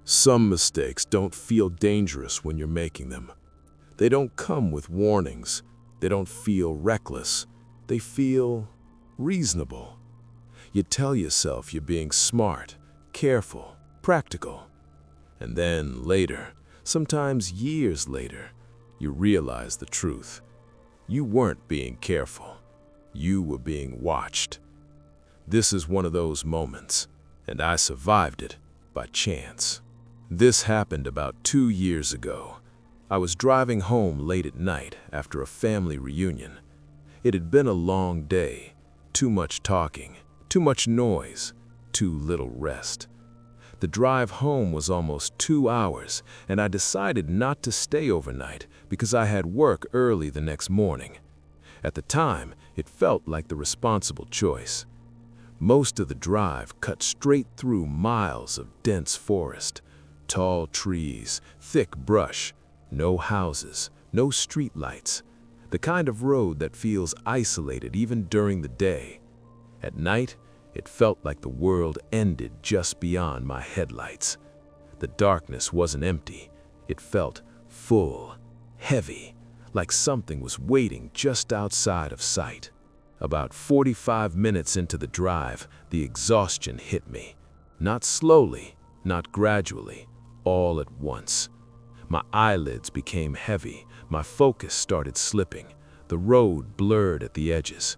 Some mistakes don't feel dangerous when you're making them. They don't come with warnings. They don't feel reckless. They feel reasonable. You tell yourself you're being smart, careful, practical. And then later, sometimes years later, you realize the truth. You weren't being careful. You were being watched. This is one of those moments, and I survived it by chance. This happened about 2 years ago. I was driving home late at night after a family reunion. It had been a long day, too much talking, too much noise, too little rest. The drive home was almost 2 hours, and I decided not to stay overnight because I had work early the next morning. At the time, it felt like the responsible choice. Most of the drive cut straight through miles of dense forest, tall trees, thick brush, no houses, no streetlights, the kind of road that feels isolated even during the day. At night, it felt like the world ended just beyond my headlights. The darkness wasn't empty. It felt full, heavy, like something was waiting just outside of sight. About 45 minutes into the drive, the exhaustion hit me. Not slowly, not gradually, all at once. My eyelids became heavy, my focus started slipping, the road blurred at the edges.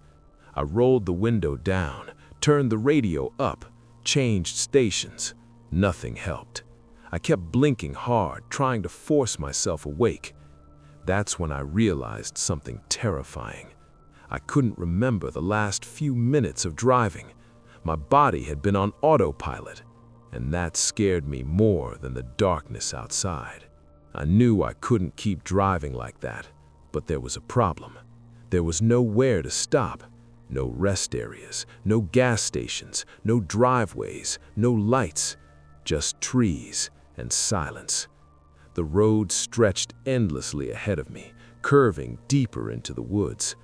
I rolled the window down, turned the radio up, changed stations. Nothing helped. I kept blinking hard, trying to force myself awake. That's when I realized something terrifying. I couldn't remember the last few minutes of driving. My body had been on autopilot, and that scared me more than the darkness outside. I knew I couldn't keep driving like that, but there was a problem. There was nowhere to stop. No rest areas, no gas stations, no driveways, no lights, just trees and silence. The road stretched endlessly ahead of me, curving deeper into the woods.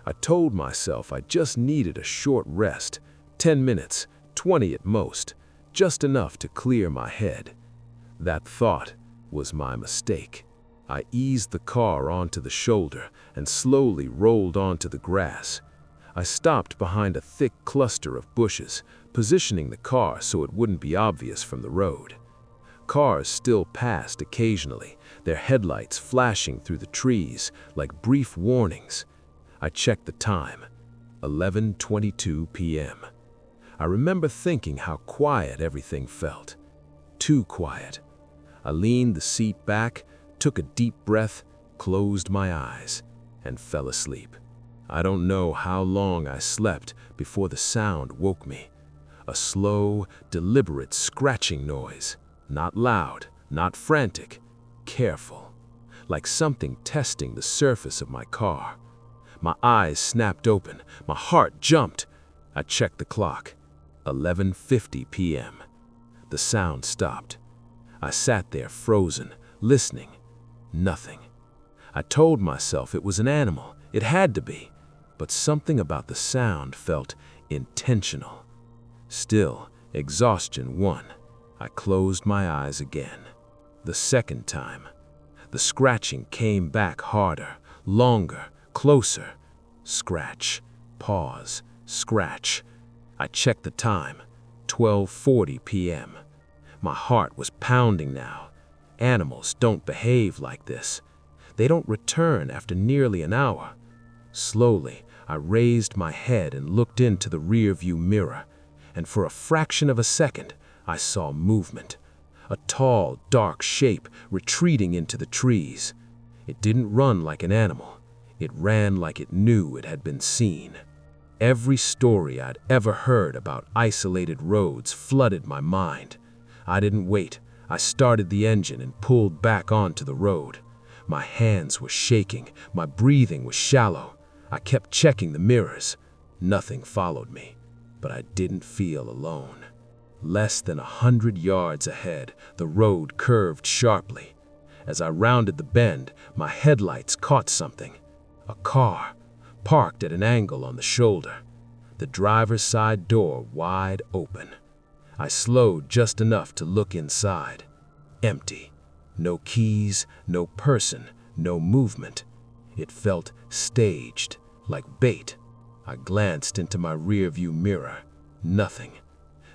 I told myself I just needed a short rest, 10 minutes, 20 at most, just enough to clear my head. That thought was my mistake. I eased the car onto the shoulder and slowly rolled onto the grass. I stopped behind a thick cluster of bushes, positioning the car so it wouldn't be obvious from the road. Cars still passed occasionally, their headlights flashing through the trees like brief warnings. I checked the time, 11:22 p.m. I remember thinking how quiet everything felt. Too quiet. I leaned the seat back, took a deep breath, closed my eyes, and fell asleep. I don't know how long I slept before the sound woke me. A slow, deliberate scratching noise. Not loud, not frantic, careful, like something testing the surface of my car. My eyes snapped open, my heart jumped. I checked the clock, 11:50 p.m. The sound stopped. I sat there frozen, listening. Nothing. I told myself it was an animal, it had to be, but something about the sound felt intentional. Still, exhaustion won. I closed my eyes again. The second time. The scratching came back harder, longer, closer. Scratch, pause, scratch. I checked the time, 12:40 p.m. My heart was pounding now. Animals don't behave like this. They don't return after nearly an hour. Slowly, I raised my head and looked into the rearview mirror, and for a fraction of a second, I saw movement. A tall, dark shape retreating into the trees. It didn't run like an animal. It ran like it knew it had been seen. Every story I'd ever heard about isolated roads flooded my mind. I didn't wait. I started the engine and pulled back onto the road. My hands were shaking. My breathing was shallow. I kept checking the mirrors. Nothing followed me, but I didn't feel alone. Less than 100 yards ahead, the road curved sharply. As I rounded the bend, my headlights caught something. A car, parked at an angle on the shoulder. The driver's side door wide open. I slowed just enough to look inside. empty. No keys, no person, no movement. It felt staged, like bait. I glanced into my rearview mirror. Nothing.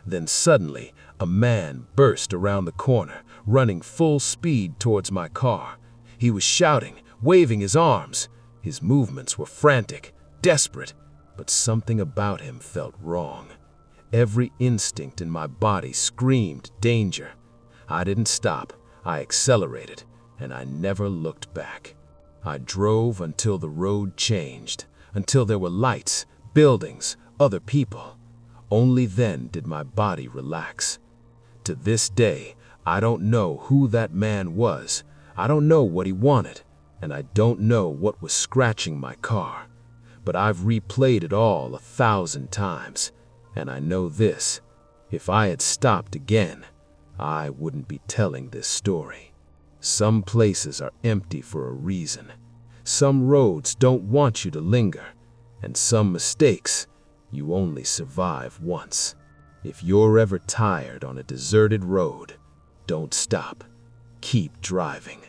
Then suddenly, a man burst around the corner, running full speed towards my car. He was shouting, waving his arms. His movements were frantic, desperate, but something about him felt wrong. Every instinct in my body screamed danger. I didn't stop. I accelerated, and I never looked back. I drove until the road changed, until there were lights, buildings, other people. Only then did my body relax. To this day, I don't know who that man was. I don't know what he wanted, and I don't know what was scratching my car. But I've replayed it all 1,000 times, and I know this: if I had stopped again, I wouldn't be telling this story. Some places are empty for a reason. Some roads don't want you to linger, and some mistakes you only survive once. If you're ever tired on a deserted road, don't stop. Keep driving.